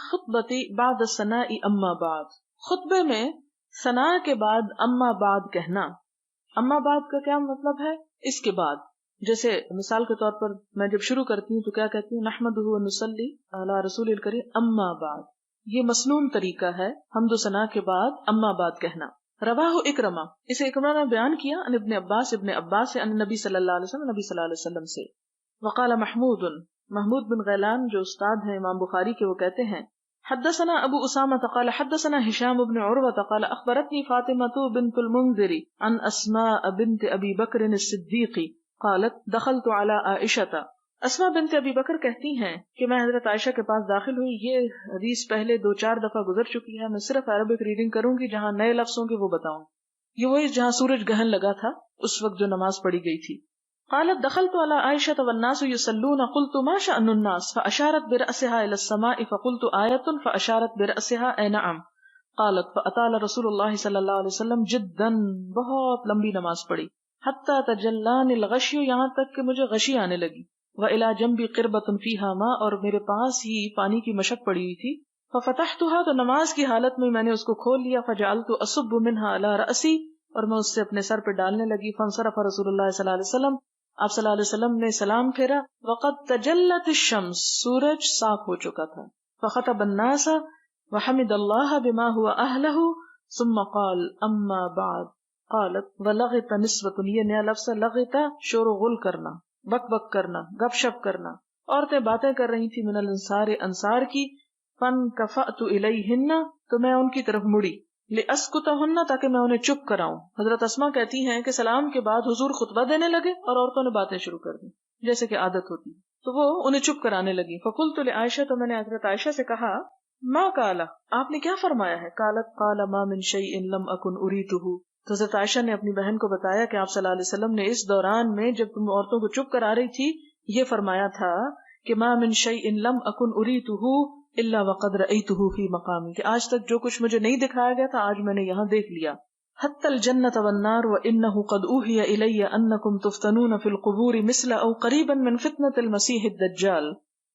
الخطبۃ بعد الثناء اما بعد، خطبے میں ثنا کے بعد اما بعد کہنا. اما بعد کا کیا مطلب ہے؟ اس کے بعد. جیسے مثال کے طور پر میں جب شروع کرتی ہوں تو کیا کہتی ہوں؟ نحمدہ و نصلی علی رسول الکریم اما بعد. یہ مسنون طریقہ ہے حمد و ثنا کے بعد اما بعد کہنا. رواہ اکرمہ، اسے اکرمہ نے بیان کیا ان ابن عباس سے ان نبی صلی اللہ علیہ وسلم، نبی صلی اللہ علیہ وسلم سے. وقال محمود بن غیلان جو استاد ہیں امام بخاری کے، وہ کہتے ہیں حدثنا ابو اسامہ قال حدثنا ہشام بن عروہ قال اخبرتنی فاطمہ بنت المنذر عن اسماء بنت ابی بکر الصدیق قالت دخلت على عائشہ. اسماء بنت ابی بکر کہتی ہیں کہ میں حضرت عائشہ کے پاس داخل ہوئی. یہ حدیث پہلے 2-4 دفعہ گزر چکی ہے. میں صرف عربک ریڈنگ کروں گی، جہاں نئے لفظوں کے وہ بتاؤں. یہ وہی جہاں سورج گہن لگا تھا اس وقت جو نماز پڑھی گئی تھی. قالت دخلت على عائشة والناس يصلون قلت ما شأن الناس فأشارت برأسها إلى السماء فقلت آية فأشارت برأسها أي نعم. قالت فأطال رسول الله صلی اللہ علیہ وسلم جدا، بہت لمبی نماز پڑھی. حتى تجلان الغشي، یہاں تک کہ مجھے غشی آنے لگی. وإلى جنبي قربة فيها ماء، اور میرے پاس ہی پانی کی مشک پڑی ہوئی تھی. ففتحتها، تو نماز کی حالت میں نے اس کو کھول لیا. فجعلت أصب منها على رأسي، اور میں اس سے اپنے سر پہ ڈالنے لگی. فانصرف رسول اللہ صلی اللہ علیہ وسلم، آپ صلی اللہ علیہ وسلم نے سلام پھیرا. وقد تجلت الشمس، سورج صاف ہو چکا تھا. فخطب الناس وحمد اللہ بما هو اہلہ ثم قال اما بعد. قالت ولغت نسوۃ، یہ نیا لفظ لغت، شور و غل کرنا، بک بک کرنا، گپ شپ کرنا. عورتیں باتیں کر رہی تھی من الانصار، انصار کی. فانکفأت الیہن، تو میں ان کی طرف مڑی. لأسکتہن، تاکہ میں انہیں چپ کراؤں. حضرت اسماء کہتی ہیں کہ سلام کے بعد حضور خطبہ دینے لگے اور عورتوں نے باتیں شروع کر دی جیسے کہ عادت ہوتی، تو وہ انہیں چپ کرانے لگی. فقلت لعائشہ، تو میں نے حضرت عائشہ سے کہا ما قال، آپ نے کیا فرمایا ہے؟ قالت قال ما من شیء لم اکن اریتہ. تو حضرت عائشہ نے اپنی بہن کو بتایا کہ آپ صلی اللہ علیہ وسلم نے اس دوران میں جب تم عورتوں کو چپ کرا رہی تھی یہ فرمایا تھا کہ ما من شیء لم اکن اریتہ الا وقد رأیتہ فی مقامی، کہ آج تک جو کچھ مجھے نہیں دکھایا گیا تھا آج میں نے یہاں دیکھ لیا. حتی الجنۃ والنار وانہ قد اوحی الی انکم تفتنون فی القبور مثل او قریبا من فتنة المسیح الدجال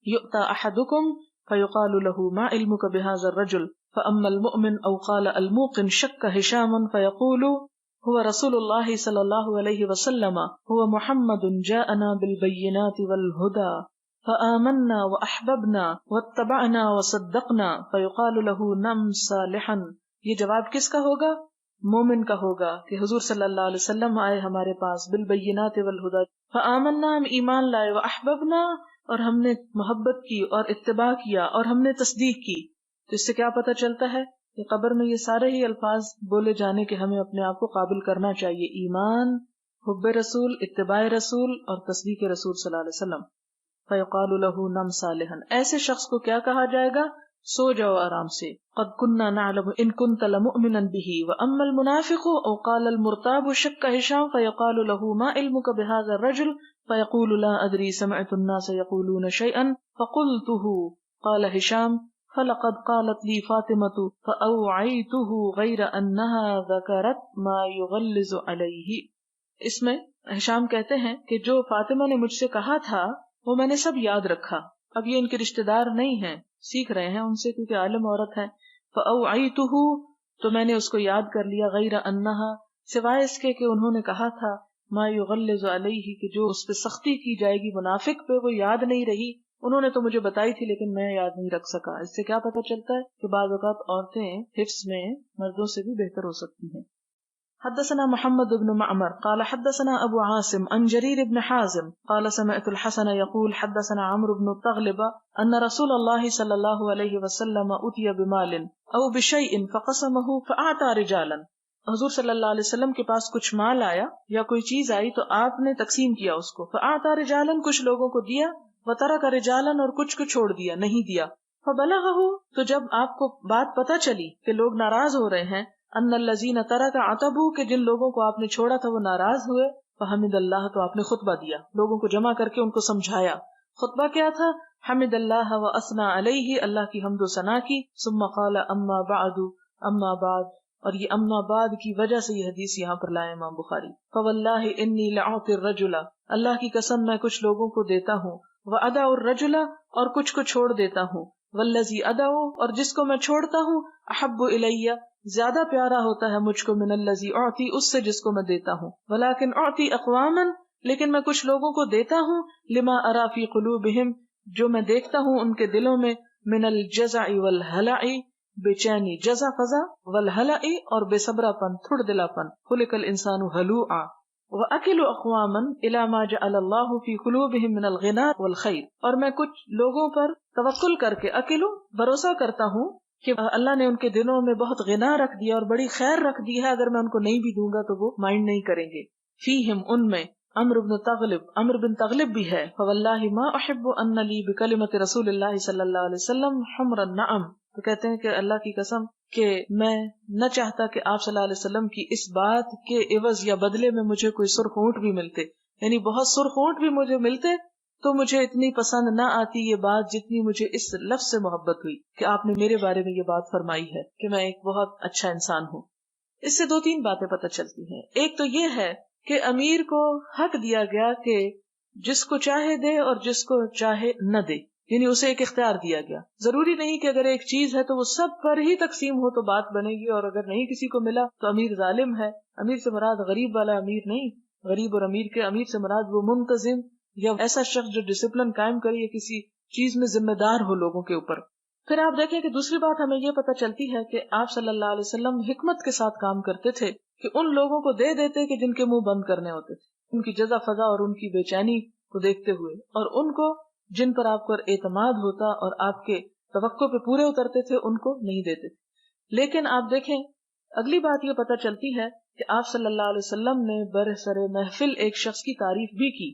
یؤتی احدکم فیقال له ما علمک بهذا الرجل فاما المؤمن او قال الموقن شک ہشام فیقول هو رسول اللہ صلی اللہ علیہ وسلم هو محمد جاءنا بالبینات والہدى فآمنا وأحببنا واتبعنا وصدقنا فيقال له نم صالحا. یہ جواب کس کا ہوگا؟ مومن کا ہوگا کہ حضور صلی اللہ علیہ وسلم آئے ہمارے پاس بالبینات والہدى، فآمنا، ہم ایمان لائے، وأحببنا، اور ہم نے محبت کی اور اتباع کیا اور ہم نے تصدیق کی. تو اس سے کیا پتہ چلتا ہے کہ قبر میں یہ سارے ہی الفاظ بولے جانے کے ہمیں اپنے آپ کو قابل کرنا چاہیے: ایمان، حب رسول، اتباع رسول اور تصدیق رسول صلی اللہ علیہ وسلم. فیقال له نم صالحا، ایسے شخص کو کیا کہا جائے گا؟ سو جاؤ آرام سے. قد كنا نعلم ان كنت لمؤمنا به واما المنافق او قال المرتاب شك هشام فيقال له ما علمك بهذا الرجل فيقول لا ادري سمعت الناس يقولون شيئا فقلته. قال هشام فلقد قالت لي فاطمة فأوعيته غير أنها ذكرت ما يغلظ عليه. اس میں ہشام کہتے ہیں کہ جو فاطمہ نے مجھ سے کہا تھا وہ میں نے سب یاد رکھا. اب یہ ان کے رشتہ دار نہیں ہیں، سیکھ رہے ہیں ان سے کیونکہ عالم عورت ہے. فأوعيته، تو میں نے اس کو یاد کر لیا، غیر انها، سوائے اس کے کہ انہوں نے کہا تھا، ما يغلظ علیہ، کہ جو اس پہ سختی کی جائے گی منافق پہ، وہ یاد نہیں رہی. انہوں نے تو مجھے بتائی تھی لیکن میں یاد نہیں رکھ سکا. اس سے کیا پتہ چلتا ہے کہ بعض اوقات عورتیں حفظ میں مردوں سے بھی بہتر ہو سکتی ہیں. حدثنا محمد بن معمر قال حدثنا ابو عاصم عن جرير بن حازم قال سمعت الحسن يقول حدثنا عمرو بن الطغلب ان رسول الله صلى الله عليه وسلم اتي بمال او بشيء فقسمه فاعطى رجالا. حضور صلی اللہ علیہ وسلم کے پاس کچھ مال آیا یا کوئی چیز آئی تو آپ نے تقسیم کیا اس کو. فاعطى رجالا، کچھ لوگوں کو دیا، وترك رجالا، اور کچھ کو چھوڑ دیا، نہیں دیا. فبلغه، تو جب آپ کو بات پتہ چلی کہ لوگ ناراض ہو رہے ہیں، ان الذین ترک عتبوا، کہ جن لوگوں کو آپ نے چھوڑا تھا وہ ناراض ہوئے، فحمد اللہ، تو آپ نے خطبہ دیا، لوگوں کو جمع کر کے ان کو سمجھایا. خطبہ کیا تھا؟ حمد اللہ و اثنا علیہ، اللہ کی حمد و ثنا کی. ثم قال اما بعد، اما بعد، اور یہ اما بعد کی وجہ سے یہ حدیث یہاں پر لائے امام بخاری. فواللہ انی لأعطی الرجل، اللہ کی قسم میں کچھ لوگوں کو دیتا ہوں، وأدع الرجل، اور کچھ کو چھوڑ دیتا ہوں، والذی ادعو، اور جس کو میں چھوڑتا ہوں، احب الیہ، زیادہ پیارا ہوتا ہے مجھ کو، من الذی اعطی، اس سے جس کو میں دیتا ہوں، ولکن اعطی اقواما، لیکن میں کچھ لوگوں کو دیتا ہوں، لما ارا فی قلوبہم، جو میں دیکھتا ہوں ان کے دلوں میں، من الجزع والہلع، بے چینی، جزع فزع، والہلع، اور بے صبرا پن، تھڑ دلا پن، خلق الانسان ہلوعا، وَأَكِلُ أَقْوَامًا إِلَى مَا جَعَلَ اللَّهُ فِي قُلُوبِهِم مِّنَ الْغِنَى وَالْخَيْرِ، اور میں کچھ لوگوں پر توکل کر کے، اکلو بھروسہ کرتا ہوں کہ اللہ نے ان کے دلوں میں بہت غنا رکھ دیا اور بڑی خیر رکھ دی ہے، اگر میں ان کو نہیں بھی دوں گا تو وہ مائنڈ نہیں کریں گے. فیہم، ان میں، عمرو بن تغلب بھی ہے، فواللہ ما احب ان لی بکلمۃ رسول اللہ صلی اللہ علیہ وسلم حمر النعم، تو کہتے ہیں کہ اللہ کی قسم کہ میں نہ چاہتا کہ آپ صلی اللہ علیہ وسلم کی اس بات کے عوض یا بدلے میں مجھے کوئی سرخ اونٹ بھی ملتے، یعنی بہت سرخ اونٹ بھی مجھے ملتے تو مجھے اتنی پسند نہ آتی یہ بات جتنی مجھے اس لفظ سے محبت ہوئی کہ آپ نے میرے بارے میں یہ بات فرمائی ہے کہ میں ایک بہت اچھا انسان ہوں. اس سے 2-3 باتیں پتہ چلتی ہیں. ایک تو یہ ہے کہ امیر کو حق دیا گیا کہ جس کو چاہے دے اور جس کو چاہے نہ دے، یعنی اسے ایک اختیار دیا گیا. ضروری نہیں کہ اگر ایک چیز ہے تو وہ سب پر ہی تقسیم ہو تو بات بنے گی، اور اگر نہیں کسی کو ملا تو امیر ظالم ہے. امیر سے مراد غریب والا امیر نہیں، غریب اور امیر کے امیر سے مراد وہ منتظم یا ایسا شخص جو ڈسپلن قائم کرے یا کسی چیز میں ذمہ دار ہو لوگوں کے اوپر. پھر آپ دیکھیں کہ دوسری بات ہمیں یہ پتہ چلتی ہے کہ آپ صلی اللہ علیہ وسلم حکمت کے ساتھ کام کرتے تھے کہ ان لوگوں کو دے دیتے کہ جن کے منہ بند کرنے ہوتے تھے، ان کی جزا فضا اور ان کی بے چینی کو دیکھتے ہوئے، اور ان کو جن پر آپ پر اعتماد ہوتا اور آپ کے توقع پہ پورے اترتے تھے ان کو نہیں دیتے تھے. لیکن آپ دیکھیں اگلی بات یہ پتہ چلتی ہے کہ آپ صلی اللہ علیہ وسلم نے برسر محفل ایک شخص کی تعریف بھی کی.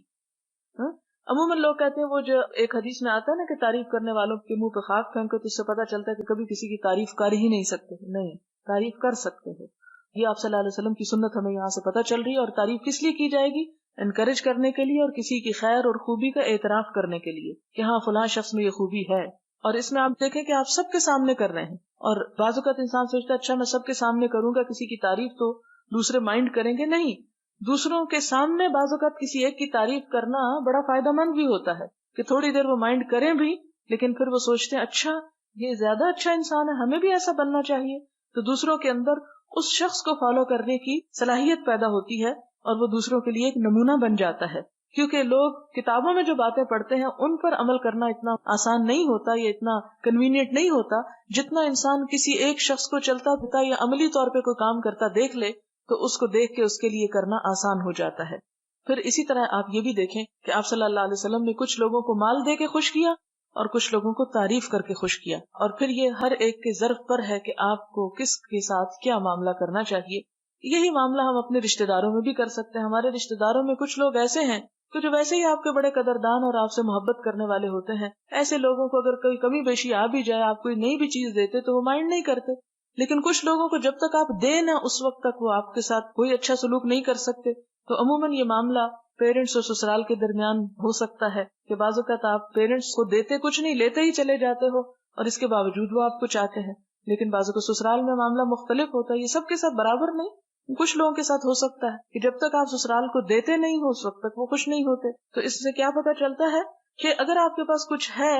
عموماً لوگ کہتے ہیں وہ جو ایک حدیث میں آتا ہے نا کہ تعریف کرنے والوں کے منہ پہ خاک پھینکو، تو اس سے پتہ چلتا ہے کہ کبھی کسی کی تعریف کر ہی نہیں سکتے. نہیں، تعریف کر سکتے ہیں. یہ آپ صلی اللہ علیہ وسلم کی سنت ہمیں یہاں سے پتہ چل رہی ہے. اور تعریف کس لیے کی جائے گی؟ انکریج کرنے کے لیے اور کسی کی خیر اور خوبی کا اعتراف کرنے کے لیے کہ ہاں فلاں شخص میں یہ خوبی ہے. اور اس میں آپ دیکھیں کہ آپ سب کے سامنے کر رہے ہیں. اور بعض اوقات انسان سوچتا ہے اچھا میں سب کے سامنے کروں گا، کسی کی تعریف تو دوسرے مائنڈ کریں گے. نہیں، دوسروں کے سامنے بعض اوقات کسی ایک کی تعریف کرنا بڑا فائدہ مند بھی ہوتا ہے کہ تھوڑی دیر وہ مائنڈ کریں بھی، لیکن پھر وہ سوچتے ہیں اچھا یہ زیادہ اچھا انسان ہے، ہمیں بھی ایسا بننا چاہیے. تو دوسروں کے اندر اس شخص کو فالو کرنے کی صلاحیت پیدا ہوتی ہے اور وہ دوسروں کے لیے ایک نمونہ بن جاتا ہے. کیونکہ لوگ کتابوں میں جو باتیں پڑھتے ہیں ان پر عمل کرنا اتنا آسان نہیں ہوتا یا اتنا کنوینئنٹ نہیں ہوتا جتنا انسان کسی ایک شخص کو چلتا پھرتا یا عملی طور پہ کوئی کام کرتا دیکھ لے تو اس کو دیکھ کے اس کے لیے کرنا آسان ہو جاتا ہے. پھر اسی طرح آپ یہ بھی دیکھیں کہ آپ صلی اللہ علیہ وسلم نے کچھ لوگوں کو مال دے کے خوش کیا اور کچھ لوگوں کو تعریف کر کے خوش کیا. اور پھر یہ ہر ایک کے ظرف پر ہے کہ آپ کو کس کے ساتھ کیا معاملہ کرنا چاہیے. یہی معاملہ ہم اپنے رشتہ داروں میں بھی کر سکتے ہیں. ہمارے رشتہ داروں میں کچھ لوگ ایسے ہیں کہ جو ویسے ہی آپ کے بڑے قدردان اور آپ سے محبت کرنے والے ہوتے ہیں. ایسے لوگوں کو اگر کوئی کمی بیشی آ بھی جائے، آپ کوئی نئی بھی چیز دیتے تو وہ مائنڈ نہیں کرتے. لیکن کچھ لوگوں کو جب تک آپ دیں نہ اس وقت تک وہ آپ کے ساتھ کوئی اچھا سلوک نہیں کر سکتے. تو عموماً یہ معاملہ پیرنٹس اور سسرال کے درمیان ہو سکتا ہے کہ بعض اوقات آپ پیرنٹس کو دیتے کچھ نہیں، لیتے ہی چلے جاتے ہو اور اس کے باوجود وہ آپ کو چاہتے ہیں. لیکن بعض اوقات سسرال میں معاملہ مختلف ہوتا ہے. یہ سب کے ساتھ برابر نہیں. کچھ لوگوں کے ساتھ ہو سکتا ہے کہ جب تک آپ سسرال کو دیتے نہیں ہو اس وقت تک وہ خوش نہیں ہوتے. تو اس سے کیا پتہ چلتا ہے کہ اگر آپ کے پاس کچھ ہے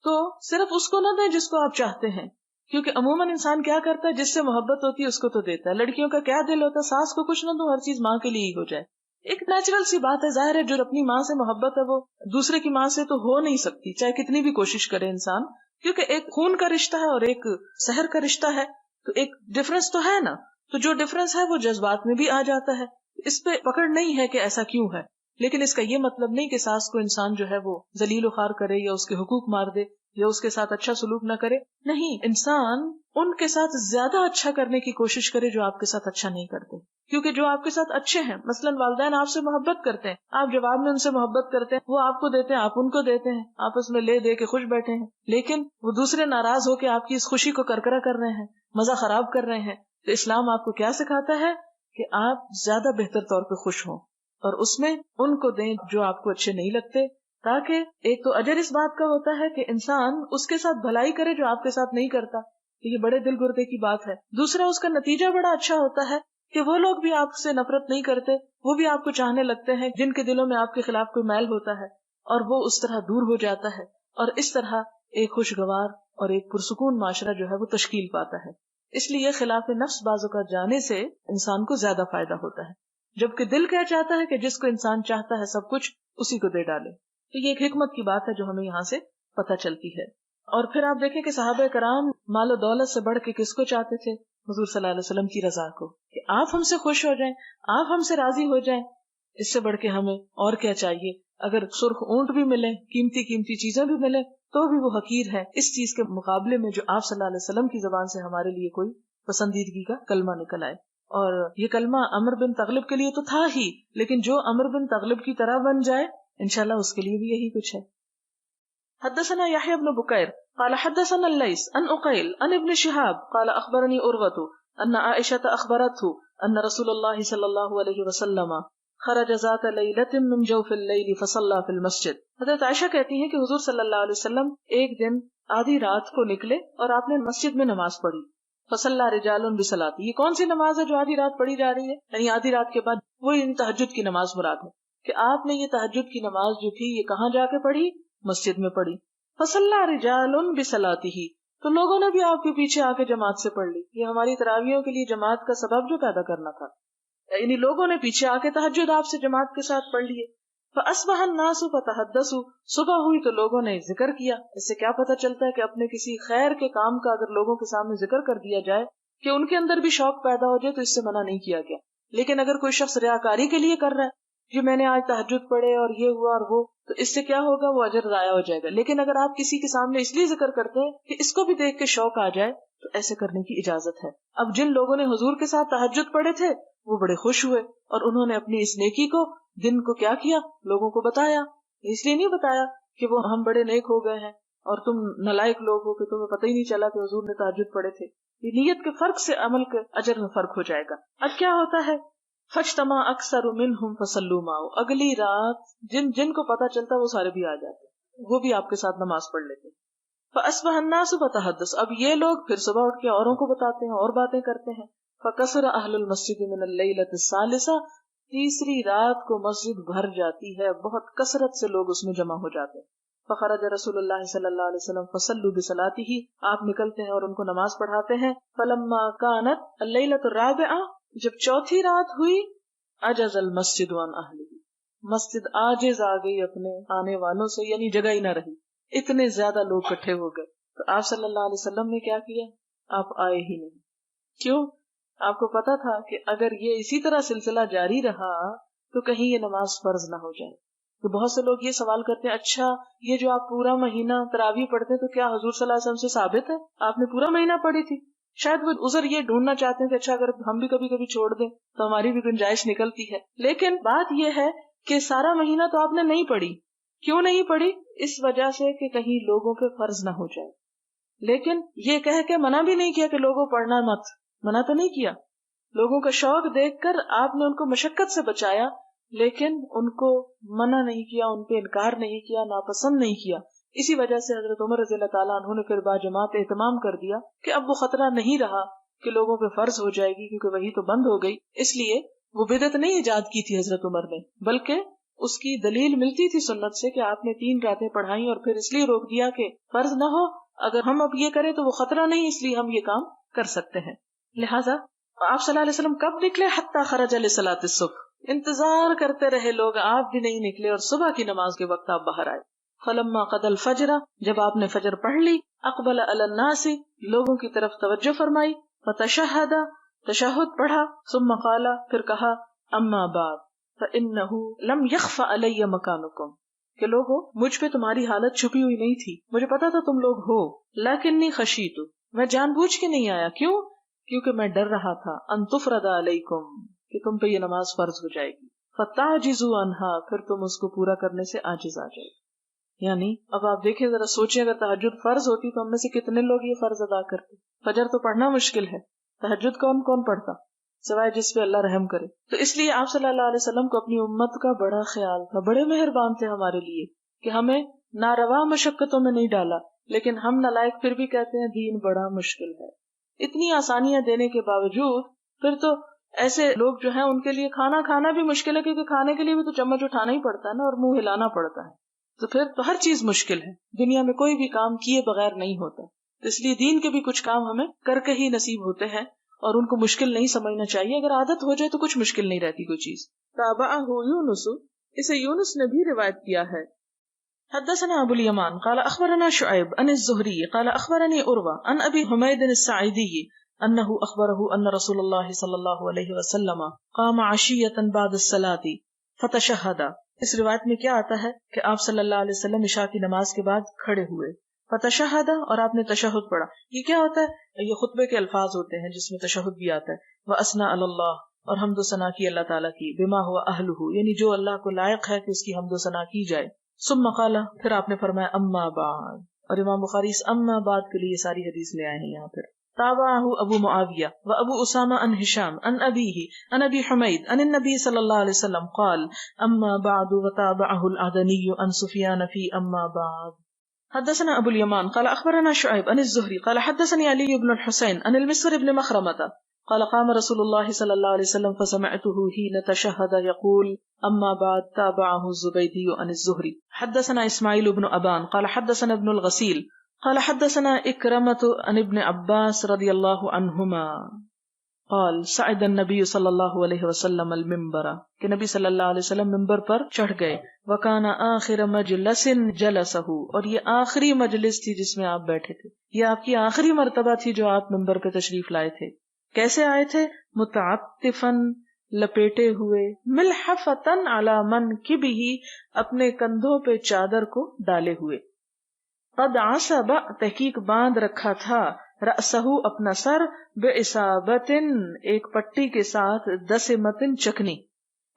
تو صرف اس کو نہ دیں جس کو آپ چاہتے ہیں. کیونکہ عموماً انسان کیا کرتا ہے، جس سے محبت ہوتی ہے اس کو تو دیتا ہے. لڑکیوں کا کیا دل ہوتا ہے، ساس کو کچھ نہ دو، ہر چیز ماں کے لیے ہی ہو جائے. ایک نیچرل سی بات ہے. ظاہر ہے جو اپنی ماں سے محبت ہے وہ دوسرے کی ماں سے تو ہو نہیں سکتی چاہے کتنی بھی کوشش کرے انسان، کیونکہ ایک خون کا رشتہ ہے اور ایک سحر کا رشتہ ہے. تو ایک ڈفرنس تو ہے نا. تو جو ڈفرنس ہے وہ جذبات میں بھی آ جاتا ہے. اس پہ پکڑ نہیں ہے کہ ایسا کیوں ہے. لیکن اس کا یہ مطلب نہیں کہ ساس کو انسان جو ہے وہ ذلیل و خوار کرے یا اس کے حقوق مار دے یا اس کے ساتھ اچھا سلوک نہ کرے. نہیں، انسان ان کے ساتھ زیادہ اچھا کرنے کی کوشش کرے جو آپ کے ساتھ اچھا نہیں کرتے. کیونکہ جو آپ کے ساتھ اچھے ہیں، مثلاً والدین آپ سے محبت کرتے ہیں، آپ جواب میں ان سے محبت کرتے ہیں، وہ آپ کو دیتے ہیں، آپ ان کو دیتے ہیں، آپس میں لے دے کے خوش بیٹھے ہیں. لیکن وہ دوسرے ناراض ہو کے آپ کی اس خوشی کو کرکرا کر رہے ہیں، مزہ خراب کر رہے ہیں. تو اسلام آپ کو کیا سکھاتا ہے کہ آپ زیادہ بہتر طور پہ خوش ہوں اور اس میں ان کو دیں جو آپ کو اچھے نہیں لگتے، تاکہ ایک تو اجر اس بات کا ہوتا ہے کہ انسان اس کے ساتھ بھلائی کرے جو آپ کے ساتھ نہیں کرتا. یہ بڑے دل گردے کی بات ہے. دوسرا، اس کا نتیجہ بڑا اچھا ہوتا ہے کہ وہ لوگ بھی آپ سے نفرت نہیں کرتے، وہ بھی آپ کو چاہنے لگتے ہیں جن کے دلوں میں آپ کے خلاف کوئی میل ہوتا ہے، اور وہ اس طرح دور ہو جاتا ہے. اور اس طرح ایک خوشگوار اور ایک پرسکون معاشرہ جو ہے وہ تشکیل پاتا ہے. اس لیے خلاف نفس بازو کا جانے سے انسان کو زیادہ فائدہ ہوتا ہے، جبکہ دل کیا چاہتا ہے کہ جس کو انسان چاہتا ہے سب کچھ اسی کو دے ڈالے. تو یہ ایک حکمت کی بات ہے جو ہمیں یہاں سے پتہ چلتی ہے. اور پھر آپ دیکھیں کہ صحابہ کرام مال و دولت سے بڑھ کے کس کو چاہتے تھے؟ حضور صلی اللہ علیہ وسلم کی رضا کو، کہ آپ ہم سے خوش ہو جائیں، آپ ہم سے راضی ہو جائیں. اس سے بڑھ کے ہمیں اور کیا چاہیے؟ اگر سرخ اونٹ بھی ملے، قیمتی چیزیں بھی ملے تو بھی وہ حقیر ہے اس چیز کے مقابلے میں جو آپ صلی اللہ علیہ وسلم کی زبان سے ہمارے لیے کوئی پسندیدگی کا کلمہ نکل آئے. اور یہ کلمہ عمر بن تغلب کے لیے تو تھا ہی، لیکن جو عمر بن تغلب کی طرح بن جائے انشاءاللہ اس کے لیے بھی یہی کچھ ہے. حدثنا يحيى بن بكير قال حدثنا الليث عن عقيل عن ابن شهاب قال اخبرني عروة ان عائشة اخبرته ان رسول الله صلى الله عليه وسلم خرج ذات ليلة من جوف الليل فصلى في المسجد. حضرت عائشہ کہتی ہیں کہ حضور صلی اللہ علیہ وسلم ایک دن آدھی رات کو نکلے اور آپ نے مسجد میں نماز پڑھی. فصلى رجال بصلاة، یہ کون سی نماز ہے جو آدھی رات پڑھی جا رہی ہے؟ یعنی آدھی رات کے بعد وہ تہجد کی نماز مراد ہے کہ آپ نے یہ تہجد کی نماز جو تھی یہ کہاں جا کے پڑھی؟ مسجد میں پڑھی. فصلى رجال بصلاته، تو لوگوں نے بھی آپ کے پیچھے آ کے جماعت سے پڑھ لی. یہ ہماری تراویحوں کے لیے جماعت کا سبب جو پیدا کرنا تھا، یعنی لوگوں نے پیچھے آ کے تہجد آپ سے جماعت کے ساتھ پڑھ لیے. فاصبح الناس فتحدثوا، صبح ہوئی تو لوگوں نے ذکر کیا. اس سے کیا پتہ چلتا ہے کہ اپنے کسی خیر کے کام کا اگر لوگوں کے سامنے ذکر کر دیا جائے کہ ان کے اندر بھی شوق پیدا ہو جائے تو اس سے منع نہیں کیا گیا. لیکن اگر کوئی شخص ریاکاری کے لیے کر رہا ہے کہ میں نے آج تہجد پڑھے اور یہ ہوا اور وہ، تو اس سے کیا ہوگا؟ وہ اجر ضائع ہو جائے گا. لیکن اگر آپ کسی کے سامنے اس لیے ذکر کرتے ہیں کہ اس کو بھی دیکھ کے شوق آ جائے تو ایسے کرنے کی اجازت ہے. اب جن لوگوں نے حضور کے ساتھ تہجد پڑھے تھے وہ بڑے خوش ہوئے اور انہوں نے اپنی اس نیکی کو، دن کو کیا کیا؟ لوگوں کو بتایا. اس لیے نہیں بتایا کہ وہ ہم بڑے نیک ہو گئے ہیں اور تم نالائق لوگ ہو کہ تمہیں پتہ ہی نہیں چلا کہ حضور نے تہجد پڑھے تھے. یہ نیت کے فرق سے عمل کے اجر میں فرق ہو جائے گا. اب کیا ہوتا ہے؟ فاجتمع اکثر منہم فصلوا معه، اگلی رات جن کو پتہ چلتا وہ سارے بھی آ جاتے، وہ بھی آپ کے ساتھ نماز پڑھ لیتے. فاصبح الناس فتحدث، اب یہ لوگ پھر صبح اٹھ کے اوروں کو بتاتے ہیں اور باتیں کرتے ہیں. فکثر اہل المسجد من الليلة الثالثة، تیسری رات کو مسجد بھر جاتی ہے، بہت کثرت سے لوگ اس میں جمع ہو جاتے ہیں. فخرج رسول اللہ صلی اللہ علیہ وسلم فصلوا بصلاته، آپ نکلتے ہیں اور ان کو نماز پڑھاتے ہیں. فلما كانت الليلة الرابعة، جب چوتھی رات ہوئی، عجز المسجد عن اہلہ، مسجد عاجز آ گئی اپنے آنے والوں سے، یعنی جگہ ہی نہ رہی، اتنے زیادہ لوگ اکٹھے ہو گئے. تو آپ صلی اللہ علیہ وسلم نے کیا کیا؟ آپ آئے ہی نہیں. کیوں؟ آپ کو پتا تھا کہ اگر یہ اسی طرح سلسلہ جاری رہا تو کہیں یہ نماز فرض نہ ہو جائے. تو بہت سے لوگ یہ سوال کرتے ہیں، اچھا یہ جو آپ پورا مہینہ تراویح پڑھتے تو کیا حضور صلی اللہ علیہ وسلم سے ثابت ہے آپ نے پورا مہینہ پڑھی تھی؟ شاید وہ عذر یہ ڈھونڈنا چاہتے ہیں کہ اچھا اگر ہم بھی کبھی کبھی چھوڑ دیں تو ہماری بھی گنجائش نکلتی ہے. لیکن بات یہ ہے کہ سارا مہینہ تو آپ نے نہیں پڑھی. کیوں نہیں پڑھی؟ اس وجہ سے کہ کہیں لوگوں کے فرض نہ ہو جائے. لیکن یہ کہہ کے منع بھی نہیں کیا کہ لوگوں پڑھنا مت، منع تو نہیں کیا. لوگوں کا شوق دیکھ کر آپ نے ان کو مشقت سے بچایا، لیکن ان کو منع نہیں کیا، ان پہ انکار نہیں کیا، ناپسند نہیں کیا. اسی وجہ سے حضرت عمر رضی اللہ تعالیٰ عنہ نے پھر باجماعت اہتمام کر دیا کہ اب وہ خطرہ نہیں رہا کہ لوگوں پہ فرض ہو جائے گی، کیونکہ وہی تو بند ہو گئی. اس لیے وہ بدعت نہیں ایجاد کی تھی حضرت عمر نے، بلکہ اس کی دلیل ملتی تھی سنت سے کہ آپ نے 3 راتیں پڑھائیں اور پھر اس لیے روک دیا کہ فرض نہ ہو. اگر ہم اب یہ کریں تو وہ خطرہ نہیں، اس لیے ہم یہ کام کر سکتے ہیں. لہٰذا آپ صلی اللہ علیہ وسلم کب نکلے؟ حتی خرج لصلاۃ الصبح، انتظار کرتے رہے لوگ، آپ بھی نہیں نکلے اور صبح کی نماز کے وقت آپ باہر آئے. فلما قضى الفجر، جب آپ نے فجر پڑھ لی، اقبل علی الناس، لوگوں کی طرف توجہ فرمائی، فتشہد، تشہد پڑھا، ثم قال، پھر کہا، اما بعد فانه لم يخف علی مکانکم، کہ لوگوں مجھ پہ تمہاری حالت چھپی ہوئی نہیں تھی، مجھے پتا تھا تم لوگ ہو، لیکنی خشیت، میں جان بوجھ کے نہیں آیا. کیوں؟ کیونکہ میں ڈر رہا تھا ان تفرض علیکم، کہ تم پہ یہ نماز فرض ہو جائے گی، فتعجزوا عنها، پھر تم اس کو پورا کرنے سے عاجز آ جائے. یعنی اب آپ دیکھیں ذرا سوچیں، اگر تہجد فرض ہوتی تو ہم میں سے کتنے لوگ یہ فرض ادا کرتے؟ فجر تو پڑھنا مشکل ہے، تہجد کون کون پڑھتا سوائے جس پہ اللہ رحم کرے. تو اس لیے آپ صلی اللہ علیہ وسلم کو اپنی امت کا بڑا خیال تھا، بڑے مہربان تھے ہمارے لیے کہ ہمیں ناروا مشقتوں میں نہیں ڈالا. لیکن ہم نالائق پھر بھی کہتے ہیں دین بڑا مشکل ہے. اتنی آسانیاں دینے کے باوجود پھر تو ایسے لوگ جو ہیں ان کے لیے کھانا بھی مشکل ہے، کیونکہ کھانے کے لیے بھی تو چمچ اٹھانا ہی پڑتا ہے نا، اور منہ ہلانا پڑتا ہے. تو پھر تو ہر چیز مشکل ہے، دنیا میں کوئی بھی کام کیے بغیر نہیں ہوتا. تو اس لیے دین کے بھی کچھ کام ہمیں کر کے ہی نصیب ہوتے ہیں اور ان کو مشکل نہیں سمجھنا چاہیے. اگر عادت ہو جائے تو کچھ مشکل نہیں رہتی کوئی چیز. تابعہ یونس، اسے یونس نے بھی روایت کیا ہے. حدثنا ابو الیمان قال اخبرنا شعیب عن الزہری قال اخبرنی عروہ عن ابی حمید الساعدی انه اخبره ان رسول اللہ صلی اللہ علیہ وسلم قام عشیۃ بعد الصلاۃ فتشہد. اس روایت میں کیا آتا ہے کہ آپ صلی اللہ علیہ وسلم عشاء کی نماز کے بعد کھڑے ہوئے، فتشہد، اور آپ نے تشہد پڑھا. یہ کیا ہوتا ہے؟ یہ خطبے کے الفاظ ہوتے ہیں جس میں تشہد بھی آتا ہے. وَأَثْنَىٰ عَلَى اللَّهِ، اور حمد و ثنا کی اللہ تعالیٰ کی، بما ہوا اہلہ، یعنی جو اللہ کو لائق ہے کہ اس کی حمد و ثنا کی جائے. ثم قال، پھر آپ نے فرمایا اما بعد، اور امام بخاری اس اما بعد کے لیے یہ ساری حدیث لے آئے ہیں یہاں پر. تابعہ ابو معاویہ و ابو اسامہ عن ہشام عن ابیہ عن ابی حمید عن النبی صلی اللہ علیہ وسلم قال اما بعد وتابعہ العدنی عن سفیان فی اما بعد. حدثنا ابو الیمان قال اخبرنا شعیب عن الزہری قال حدثني علی بن الحسین عن المسور بن مخرمۃ قال قام رسول اللہ صلی اللہ علیہ وسلم فسمعته حين تشهد يقول اما بعد تابعه الزبیدی عن الزہری. حدثنا اسماعیل بن ابان قال حدثنا ابن الغسیل قال حدثنا اکرمۃ عن ابن عباس رضی اللہ عنہما قال صعد النبی صلی اللہ علیہ وسلم المنبر، کہ نبی صلی اللہ علیہ وسلم منبر پر چڑھ گئے. وکان آخر مجلس جلسہ، اور یہ آخری مجلس تھی جس میں آپ بیٹھے تھے، یہ آپ کی آخری مرتبہ تھی جو آپ منبر پہ تشریف لائے تھے. کیسے آئے تھے؟ متعطفن، لپیٹے ہوئے، ملحفتن علی منکبہ، اپنے کندھوں پہ چادر کو ڈالے ہوئے. قد عصب، تحقیق باندھ رکھا تھا، رأسہ، اپنا سر، بعصابتن، ایک پٹی کے ساتھ، دسمتن، چکنی،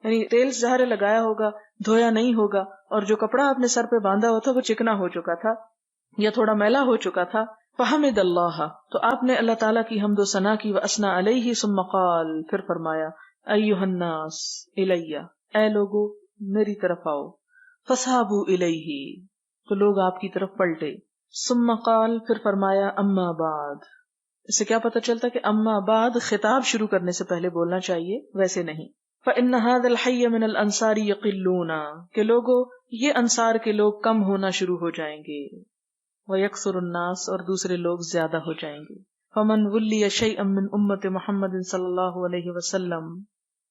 یعنی تیل ظاہر لگایا ہوگا، دھویا نہیں ہوگا، اور جو کپڑا آپ نے سر پہ باندھا ہوا تھا وہ چکنا ہو چکا تھا یا تھوڑا میلا ہو چکا تھا. فحمد اللہ، تو آپ نے اللہ تعالیٰ کی حمد و ثنا کی. واسنا علیہ، ثم قال، پھر فرمایا ایھا الناس الی، اے لوگو میری طرف آؤ. فصحابوا الیہ، تو لوگ آپ کی طرف پلٹے. ثم قال، پھر فرمایا اما بعد. اس سے کیا پتہ چلتا کہ اما بعد خطاب شروع کرنے سے پہلے بولنا چاہیے، ویسے نہیں. فإن هذا الحي من الانصار يقلون، کہ لوگو یہ انصار کے لوگ کم ہونا شروع ہو جائیں گے. وَيَكْثُرُ النَّاسِ، اور دوسرے لوگ زیادہ ہو جائیں گے. فَمَنْ وُلِّيَ شَيْئًا مِّنْ أُمَّةِ مُحَمَّدٍ صلی اللہ علیہ وسلم،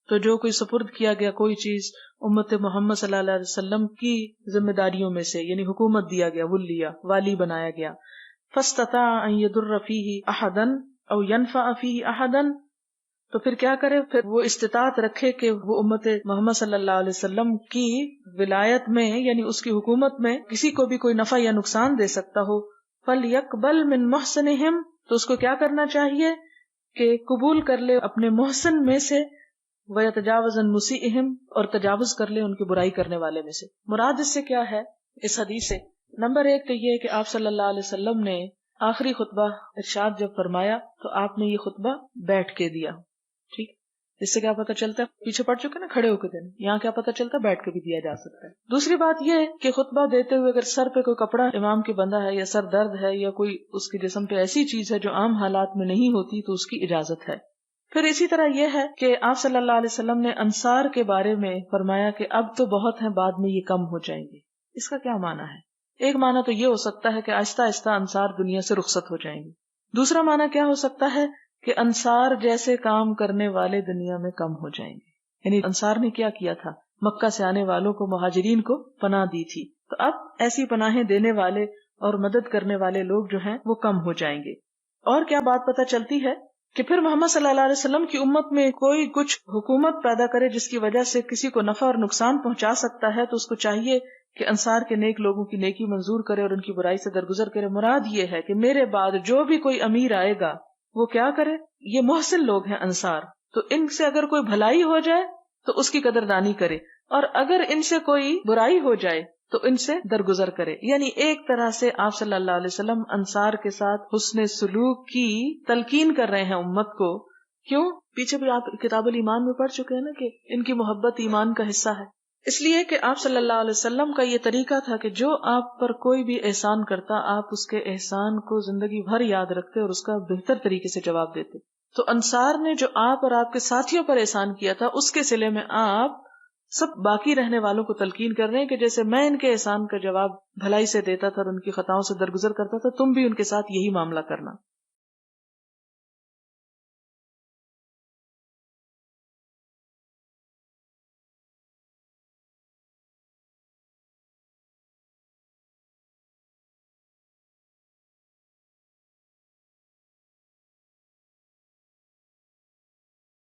تو جو کوئی سپرد کیا گیا کوئی چیز امت محمد صلی اللہ علیہ وسلم کی ذمہ داریوں میں سے، یعنی حکومت دیا گیا، ولیہ، والی بنایا گیا. فَاسْتَطَاعَ أَن يَضُرَّ فِيهِ أَحَدًا أَوْ يَنْفَعَ فِيهِ أَحَدًا، تو پھر کیا کرے؟ پھر وہ استطاعت رکھے کہ وہ امت محمد صلی اللہ علیہ وسلم کی ولایت میں، یعنی اس کی حکومت میں کسی کو بھی کوئی نفع یا نقصان دے سکتا ہو. فَلْيَقْبَلْ مِن مُحْسِنِهِمْ، تو اس کو کیا کرنا چاہیے کہ قبول کر لے اپنے محسن میں سے. وَيَتَجَاوَزَ عَن مُسِيئِهِمْ، اور تجاوز کر لے ان کی برائی کرنے والے میں سے. مراد اس سے کیا ہے اس حدیث سے؟ نمبر ایک تو یہ کہ آپ صلی اللہ علیہ وسلم نے آخری خطبہ ارشاد جب فرمایا تو آپ نے یہ خطبہ بیٹھ کے دیا. ٹھیک، اس سے کیا پتہ چلتا ہے؟ پیچھے پڑ چکے نا کھڑے ہو کے دینا، یہاں کیا پتہ چلتا ہے؟ بیٹھ کے بھی دیا جا سکتا ہے. دوسری بات یہ کہ خطبہ دیتے ہوئے اگر سر پہ کوئی کپڑا امام کے بندھا ہے، یا سر درد ہے، یا کوئی اس کے جسم پہ ایسی چیز ہے جو عام حالات میں نہیں ہوتی، تو اس کی اجازت ہے. پھر اسی طرح یہ ہے کہ آپ صلی اللہ علیہ وسلم نے انصار کے بارے میں فرمایا کہ اب تو بہت ہیں، بعد میں یہ کم ہو جائیں گے. اس کا کیا معنی ہے؟ ایک معنی تو یہ ہو سکتا ہے کہ آہستہ آہستہ انصار دنیا سے رخصت ہو جائیں گے. دوسرا معنی کیا ہو سکتا ہے کہ انصار جیسے کام کرنے والے دنیا میں کم ہو جائیں گے. یعنی انصار نے کیا کیا تھا؟ مکہ سے آنے والوں کو، مہاجرین کو پناہ دی تھی، تو اب ایسی پناہیں دینے والے اور مدد کرنے والے لوگ جو ہیں وہ کم ہو جائیں گے. اور کیا بات پتہ چلتی ہے کہ پھر محمد صلی اللہ علیہ وسلم کی امت میں کوئی کچھ حکومت پیدا کرے جس کی وجہ سے کسی کو نفع اور نقصان پہنچا سکتا ہے، تو اس کو چاہیے کہ انصار کے نیک لوگوں کی نیکی منظور کرے اور ان کی برائی سے درگزر کرے. مراد یہ ہے کہ میرے بعد جو بھی کوئی امیر آئے گا وہ کیا کرے؟ یہ محسن لوگ ہیں انصار، تو ان سے اگر کوئی بھلائی ہو جائے تو اس کی قدردانی کرے، اور اگر ان سے کوئی برائی ہو جائے تو ان سے درگزر کرے. یعنی ایک طرح سے آپ صلی اللہ علیہ وسلم انصار کے ساتھ حسن سلوک کی تلقین کر رہے ہیں امت کو. کیوں؟ پیچھے بھی آپ کتاب الایمان میں پڑھ چکے ہیں نا کہ ان کی محبت ایمان کا حصہ ہے. اس لیے کہ آپ صلی اللہ علیہ وسلم کا یہ طریقہ تھا کہ جو آپ پر کوئی بھی احسان کرتا، آپ اس کے احسان کو زندگی بھر یاد رکھتے اور اس کا بہتر طریقے سے جواب دیتے. تو انصار نے جو آپ اور آپ کے ساتھیوں پر احسان کیا تھا، اس کے صلے میں آپ سب باقی رہنے والوں کو تلقین کر رہے ہیں کہ جیسے میں ان کے احسان کا جواب بھلائی سے دیتا تھا اور ان کی خطاؤں سے درگزر کرتا تھا، تم بھی ان کے ساتھ یہی معاملہ کرنا.